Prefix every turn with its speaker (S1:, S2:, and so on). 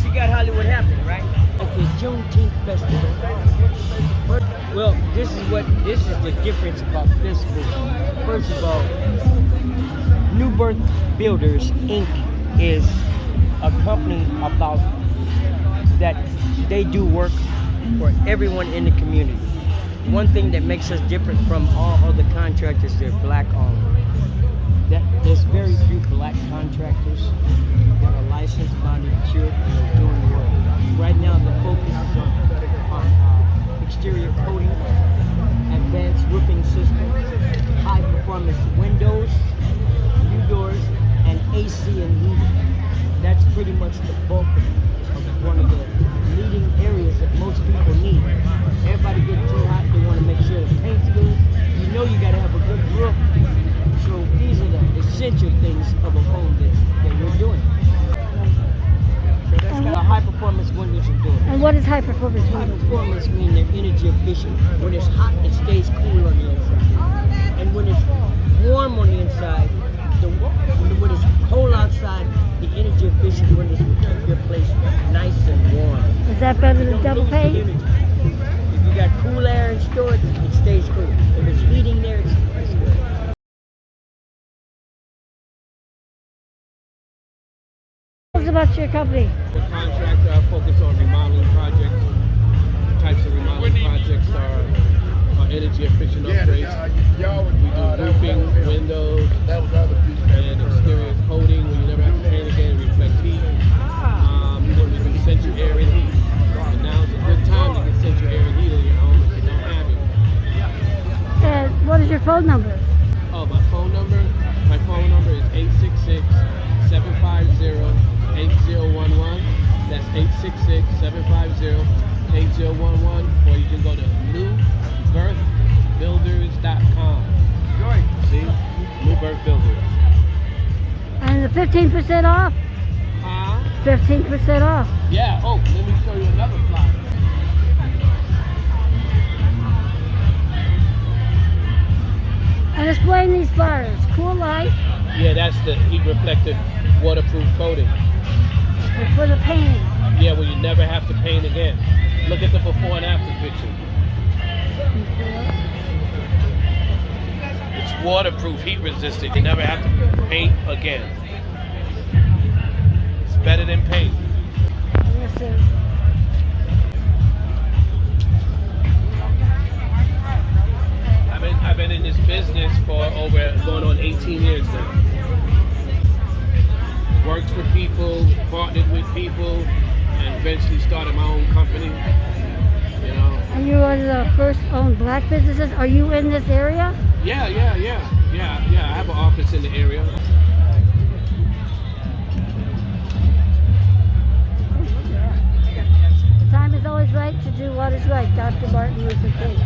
S1: you got Hollywood happening, right? Okay, Juneteenth festival. Well, this is the difference about festivals. First of all, New Birth Builders Inc. is a company about that they do work for everyone in the community. One thing that makes us different from all other contractors, they're black owned. There's very few black contractors that are licensed, bonded, insured, and they're doing work. Right now, the focus is on exterior coating, advanced roofing systems, high performance windows, new doors, and AC and heating. That's pretty much the bulk of one of the leading areas that most people need. Everybody gets too hot, they want to make sure the paint's good. You know you got to have a good roof. So these are the essential things of a home that we're doing. So that's kind of high performance windows and doors.
S2: And what is high performance windows?
S1: High performance mean they're energy efficient. When it's hot, it stays cool on the inside. And when it's warm on the inside, when it's cold outside, the energy efficient windows will keep your place nice and warm.
S2: Is that better than double pane?
S1: If you got cool air and storage, it stays cool. If it's heating there, it's good.
S2: What about your company?
S3: The contractor, I focus on remodeling projects. Types of remodeling projects are energy efficient upgrades. We do roofing, windows, and exterior coating where you never have to paint again, it reflects heat. We do central air and heat. And now it's a good time to get central air and heat in your home if you don't have it.
S2: And what is your phone number?
S3: Oh, my phone number? My phone number is 866-750-8011. That's 866-750-8011. Or you can go to newbirthbuilders.com. See? New Birth Builders.
S2: And the 15% off? 15% off.
S3: Yeah. Oh, let me show you another flyer.
S2: And explain these flyers. Cool light.
S3: Yeah, that's the heat reflective waterproof coating.
S2: For the painting.
S3: Yeah, well, you never have to paint again. Look at the before and after picture. It's waterproof, heat resistant. You never have to paint again. It's better than paint.
S2: Yes, sir.
S3: I've been in this business for going on 18 years now. Worked for people, partnered with people, and eventually started my own company. You know.
S2: And you are the first owned black businesses. Are you in this area?
S3: Yeah. I have an office in the area.
S2: The time is always right to do what is right, Dr. Martin Luther King.